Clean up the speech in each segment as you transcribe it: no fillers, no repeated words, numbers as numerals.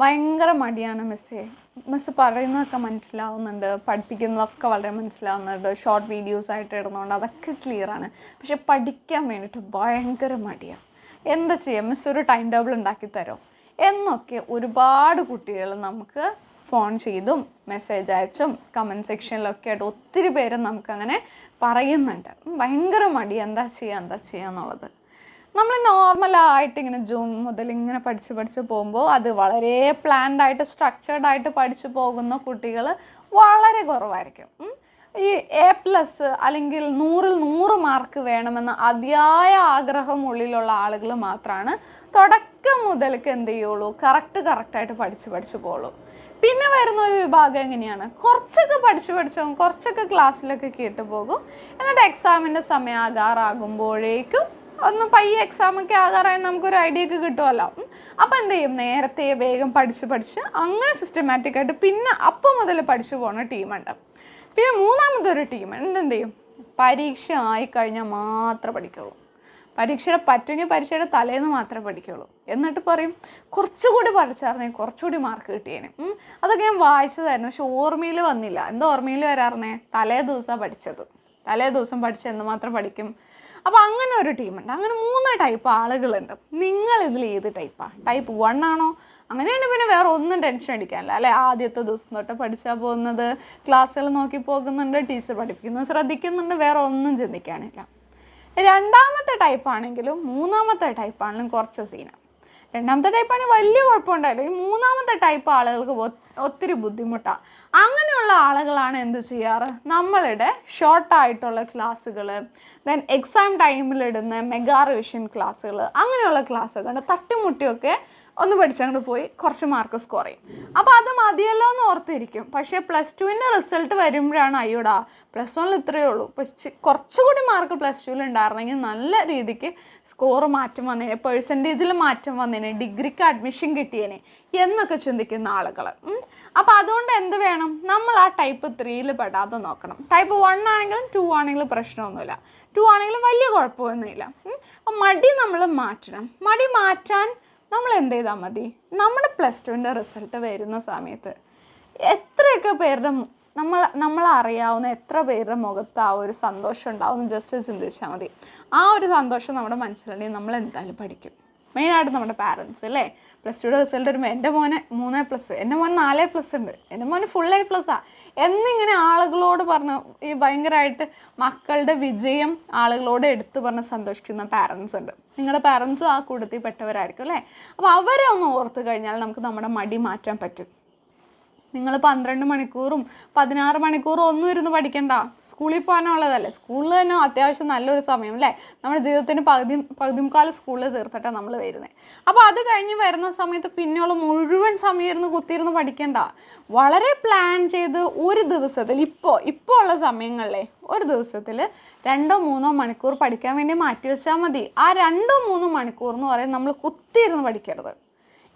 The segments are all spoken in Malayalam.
ഭയങ്കര മടിയാണ് മിസ്സേ. മിസ്സ് പറയുന്നതൊക്കെ മനസ്സിലാവുന്നുണ്ട്, പഠിപ്പിക്കുന്നതൊക്കെ വളരെ മനസ്സിലാവുന്നുണ്ട്, ഷോർട്ട് വീഡിയോസ് ആയിട്ട് ഇടുന്നതുകൊണ്ട് അതൊക്കെ ക്ലിയറാണ്. പക്ഷെ പഠിക്കാൻ വേണ്ടിയിട്ട് ഭയങ്കര മടിയാണ്. എന്താ ചെയ്യുക മിസ്, ഒരു ടൈം ടേബിൾ ഉണ്ടാക്കി തരുമോ എന്നൊക്കെ ഒരുപാട് കുട്ടികൾ നമുക്ക് ഫോൺ ചെയ്തും മെസ്സേജ് അയച്ചും കമൻറ്റ് സെക്ഷനിലൊക്കെ ആയിട്ട് ഒത്തിരി പേര് നമുക്കങ്ങനെ പറയുന്നുണ്ട്. ഭയങ്കര മടി, എന്താ ചെയ്യുക എന്നുള്ളത്. നമ്മൾ നോർമലായിട്ട് ഇങ്ങനെ ജൂൺ മുതൽ ഇങ്ങനെ പഠിച്ച് പോകുമ്പോൾ അത് വളരെ പ്ലാൻഡായിട്ട് സ്ട്രക്ചേർഡായിട്ട് പഠിച്ചു പോകുന്ന കുട്ടികൾ വളരെ കുറവായിരിക്കും. ഈ A+ അല്ലെങ്കിൽ 100-ൽ 100 മാർക്ക് വേണമെന്ന അതിയായ ആഗ്രഹം ഉള്ളിലുള്ള ആളുകൾ മാത്രമാണ് തുടക്കം മുതൽക്ക് എന്ത് ചെയ്യുള്ളൂ, കറക്റ്റായിട്ട് പഠിച്ചു പോകുള്ളൂ. പിന്നെ വരുന്ന ഒരു വിഭാഗം എങ്ങനെയാണ്, കുറച്ചൊക്കെ പഠിച്ചു പോകും, കുറച്ചൊക്കെ ക്ലാസ്സിലൊക്കെ കേട്ട് പോകും. എന്നിട്ട് എക്സാമിൻ്റെ സമയം ആകാറാകുമ്പോഴേക്കും ഒന്ന് പയ്യെ എക്സാമൊക്കെ ആകാറായി നമുക്കൊരു ഐഡിയ ഒക്കെ കിട്ടുമല്ലോ. അപ്പോൾ എന്ത് ചെയ്യും, നേരത്തെ വേഗം പഠിച്ച് അങ്ങനെ സിസ്റ്റമാറ്റിക്കായിട്ട് പിന്നെ അപ്പം മുതൽ പഠിച്ചു പോകുന്ന ടീമുണ്ട്. പിന്നെ മൂന്നാമത്തെ ഒരു ടീം എന്ത് ചെയ്യും, പരീക്ഷ ആയിക്കഴിഞ്ഞാൽ മാത്രമേ പഠിക്കുള്ളൂ. പരീക്ഷയുടെ പറ്റുമെങ്കിൽ പരീക്ഷയുടെ തലേന്ന് മാത്രമേ പഠിക്കുള്ളൂ. എന്നിട്ട് പറയും കുറച്ചുകൂടി പഠിച്ചായിരുന്നേ കുറച്ചുകൂടി മാർക്ക് കിട്ടിയേനെ. അതൊക്കെ ഞാൻ വായിച്ചതായിരുന്നു, പക്ഷെ ഓർമ്മയിൽ വന്നില്ല. എന്താ ഓർമ്മയിൽ വരാറുന്നേ, തലേ ദിവസം പഠിച്ച് എന്തുമാത്രം പഠിക്കും. അപ്പോൾ അങ്ങനെ ഒരു ടീമുണ്ട്. അങ്ങനെ 3 ടൈപ്പ് ആളുകളുണ്ട്. നിങ്ങൾ ഇതിൽ ഏത് ടൈപ്പാണ്? ടൈപ്പ് 1 ആണോ? അങ്ങനെയാണെങ്കിൽ പിന്നെ വേറെ ഒന്നും ടെൻഷൻ അടിക്കാനില്ല അല്ലേ. ആദ്യത്തെ ദിവസം തൊട്ട് പഠിച്ചാൽ പോകുന്നത്, ക്ലാസ്സുകൾ നോക്കി പോകുന്നുണ്ട്, ടീച്ചർ പഠിപ്പിക്കുന്നത് ശ്രദ്ധിക്കുന്നുണ്ട്, വേറെ ഒന്നും ചിന്തിക്കാനില്ല. രണ്ടാമത്തെ ടൈപ്പാണെങ്കിലും മൂന്നാമത്തെ ടൈപ്പാണെങ്കിലും കുറച്ച് സീനാണ്. രണ്ടാമത്തെ ടൈപ്പാണെങ്കിൽ വലിയ കുഴപ്പമുണ്ടായില്ല. ഈ മൂന്നാമത്തെ ടൈപ്പ് ആളുകൾക്ക് ഒത്തിരി ബുദ്ധിമുട്ടാണ്. അങ്ങനെയുള്ള ആളുകളാണ് എന്ത് ചെയ്യാറ്, നമ്മളുടെ ഷോർട്ടായിട്ടുള്ള ക്ലാസ്സുകൾ, ദെൻ എക്സാം ടൈമിലിടുന്ന മെഗാ റിവിഷൻ ക്ലാസ്സുകൾ, അങ്ങനെയുള്ള ക്ലാസ്സുകൾ തട്ടിമുട്ടിയൊക്കെ ഒന്ന് പഠിച്ചങ്ങോട്ട് പോയി കുറച്ച് മാർക്ക് സ്കോർ ചെയ്യും. അപ്പോൾ അത് മതിയല്ലോ എന്ന് ഓർത്തിരിക്കും. പക്ഷേ +2ൻ്റെ റിസൾട്ട് വരുമ്പോഴാണ് അയ്യോടാ +1 ഇത്രയേ ഉള്ളൂ, കുറച്ചുകൂടി മാർക്ക് +2 ഉണ്ടായിരുന്നെങ്കിൽ നല്ല രീതിക്ക് സ്കോർ മാറ്റം വന്നേനെ, പെർസെൻറ്റേജിൽ മാറ്റം വന്നേനെ, ഡിഗ്രിക്ക് അഡ്മിഷൻ കിട്ടിയേനെ എന്നൊക്കെ ചിന്തിക്കുന്ന ആളുകൾ. അപ്പോൾ അതുകൊണ്ട് എന്ത് വേണം, നമ്മൾ ആ ടൈപ്പ് 3യിൽ പെടാതെ നോക്കണം. ടൈപ്പ് 1 ആണെങ്കിലും 2 ആണെങ്കിലും പ്രശ്നമൊന്നുമില്ല, 2 ആണെങ്കിലും വലിയ കുഴപ്പമൊന്നുമില്ല. അപ്പം മടി നമ്മൾ മാറ്റണം. മടി മാറ്റാൻ നമ്മൾ എന്ത് ചെയ്താൽ മതി, നമ്മുടെ +2ൻ്റെ റിസൾട്ട് വരുന്ന സമയത്ത് എത്രയൊക്കെ പേരുടെ നമ്മളറിയാവുന്ന എത്ര പേരുടെ മുഖത്ത് ആ ഒരു സന്തോഷം ഉണ്ടാവും ജസ്റ്റ് ചിന്തിച്ചാൽ മതി. ആ ഒരു സന്തോഷം നമ്മുടെ മനസ്സിലുണ്ടെങ്കിൽ നമ്മൾ എന്തായാലും പഠിക്കും. മെയിനായിട്ട് നമ്മുടെ പാരൻസ് അല്ലേ. +2യുടെ റിസൾട്ട് വരുമ്പോൾ എൻ്റെ മോന് 3+, എൻ്റെ മോന് 4+ ഉണ്ട്, എൻ്റെ മോന് ഫുൾ A+ആണ് എന്നിങ്ങനെ ആളുകളോട് പറഞ്ഞ് ഈ ഭയങ്കരമായിട്ട് മക്കളുടെ വിജയം ആളുകളോട് എടുത്തു പറഞ്ഞ് സന്തോഷിക്കുന്ന പാരൻസ് ഉണ്ട്. നിങ്ങളുടെ പാരൻസും ആ കൂട്ടത്തിൽ പെട്ടവരായിരിക്കും അല്ലേ. അപ്പോൾ അവരെ ഒന്ന് ഓർത്ത് കഴിഞ്ഞാൽ നമുക്ക് നമ്മുടെ മടി മാറ്റാൻ പറ്റും. നിങ്ങൾ 12 മണിക്കൂറും 16 മണിക്കൂറും ഒന്നും ഇരുന്ന് പഠിക്കണ്ട, സ്കൂളിൽ പോകാനുള്ളതല്ലേ. സ്കൂളിൽ തന്നെ അത്യാവശ്യം നല്ലൊരു സമയം അല്ലേ. നമ്മുടെ ജീവിതത്തിന് പകുതിമുക്കാൽ സ്കൂളിൽ തീർത്തിട്ടാണ് നമ്മൾ വരുന്നത്. അപ്പോൾ അത് കഴിഞ്ഞ് വരുന്ന സമയത്ത് പിന്നെയുള്ള മുഴുവൻ സമയം ഇരുന്ന് കുത്തിയിരുന്ന് പഠിക്കണ്ട. വളരെ പ്ലാൻ ചെയ്ത് ഒരു ദിവസത്തിൽ ഇപ്പോൾ ഉള്ള സമയങ്ങളിലെ ഒരു ദിവസത്തിൽ 2-3 മണിക്കൂർ പഠിക്കാൻ വേണ്ടി മാറ്റി വെച്ചാൽ മതി. ആ 2-3 മണിക്കൂർ എന്ന് പറയുന്നത് നമ്മൾ കുത്തിയിരുന്ന് പഠിക്കരുത്.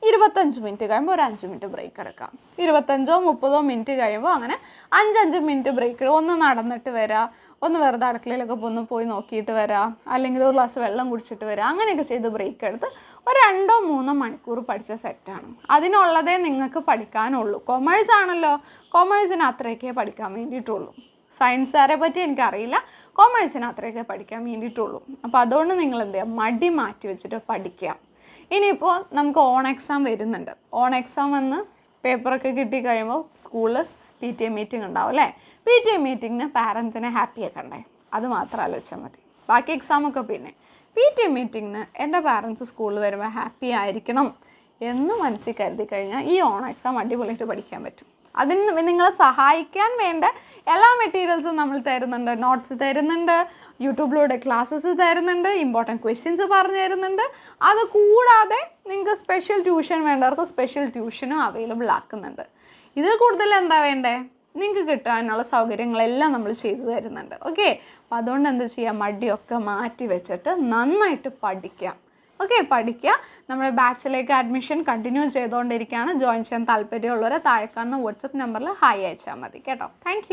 25 മിനിറ്റ് കഴിയുമ്പോൾ ഒരു 5 മിനിറ്റ് ബ്രേക്ക് എടുക്കാം. 25-30 മിനിറ്റ് കഴിയുമ്പോൾ അങ്ങനെ 5 മിനിറ്റ് ബ്രേക്ക്, ഒന്ന് നടന്നിട്ട് വരാം, ഒന്ന് വെറുതെ അടുക്കളയിലൊക്കെ ഒന്ന് പോയി നോക്കിയിട്ട് വരാം, അല്ലെങ്കിൽ ഒരു ഗ്ലാസ് വെള്ളം കുടിച്ചിട്ട് വരാം. അങ്ങനെയൊക്കെ ചെയ്ത് ബ്രേക്ക് എടുത്ത് ഒരു 2-3 മണിക്കൂർ പഠിച്ച സെറ്റാണ്. അതിനുള്ളതേ നിങ്ങൾക്ക് പഠിക്കാനുള്ളൂ. കൊമേഴ്സ് ആണല്ലോ, കൊമേഴ്സിന് അത്രയൊക്കെ പഠിക്കാൻ വേണ്ടിയിട്ടുള്ളൂ. സയൻസുകാരെ പറ്റി എനിക്കറിയില്ല, കൊമേഴ്സിന് അത്രയൊക്കെ പഠിക്കാൻ വേണ്ടിയിട്ടുള്ളൂ. അപ്പോൾ അതുകൊണ്ട് നിങ്ങൾ എന്ത് ചെയ്യുക, മടി മാറ്റി വെച്ചിട്ട് പഠിക്കുക. ഇനിയിപ്പോൾ നമുക്ക് ഓൺ എക്സാം വരുന്നുണ്ട്. ഓൺ എക്സാം വന്ന് പേപ്പറൊക്കെ കിട്ടിക്കഴിയുമ്പോൾ സ്കൂളിൽ PTA മീറ്റിംഗ് ഉണ്ടാവും അല്ലേ. PTA മീറ്റിങ്ങിന് പാരൻസിനെ ഹാപ്പി ആക്കണ്ടേ, അത് മാത്രം ആലോചിച്ചാൽ മതി. ബാക്കി എക്സാമൊക്കെ പിന്നെ. PTA മീറ്റിങ്ങിന് എൻ്റെ പാരൻസ് സ്കൂളിൽ വരുമ്പോൾ ഹാപ്പി ആയിരിക്കണം എന്ന് മനസ്സിൽ കരുതി കഴിഞ്ഞാൽ ഈ ഓൺ എക്സാം അടിപൊളിയായിട്ട് പഠിക്കാൻ പറ്റും. അതിന് നിങ്ങളെ സഹായിക്കാൻ വേണ്ട എല്ലാ മെറ്റീരിയൽസും നമ്മൾ തരുന്നുണ്ട്. നോട്ട്സ് തരുന്നുണ്ട്, യൂട്യൂബിലൂടെ ക്ലാസ്സസ് തരുന്നുണ്ട്, ഇമ്പോർട്ടൻറ്റ് ക്വസ്റ്റ്യൻസ് പറഞ്ഞു തരുന്നുണ്ട്. അത് കൂടാതെ നിങ്ങൾക്ക് സ്പെഷ്യൽ ട്യൂഷൻ വേണ്ടവർക്ക് സ്പെഷ്യൽ ട്യൂഷനും അവൈലബിൾ ആക്കുന്നുണ്ട്. ഇതിൽ കൂടുതൽ എന്താ വേണ്ടേ, നിങ്ങൾക്ക് കിട്ടാനുള്ള സൗകര്യങ്ങളെല്ലാം നമ്മൾ ചെയ്തു തരുന്നുണ്ട്. ഓക്കെ, അപ്പോൾ അതുകൊണ്ട് എന്താ ചെയ്യുക, മടിയൊക്കെ മാറ്റി വെച്ചിട്ട് നന്നായിട്ട് പഠിക്കാം. ഓക്കെ, പഠിക്കുക. നമ്മുടെ ബാച്ചിലേക്ക് അഡ്മിഷൻ കണ്ടിന്യൂ ചെയ്തുകൊണ്ടിരിക്കുകയാണ്. ജോയിൻ ചെയ്യാൻ താല്പര്യമുള്ളവരെ താഴെ കാണുന്ന വാട്സപ്പ് നമ്പറിൽ ഹായ് അയച്ചാൽ മതി കേട്ടോ. താങ്ക്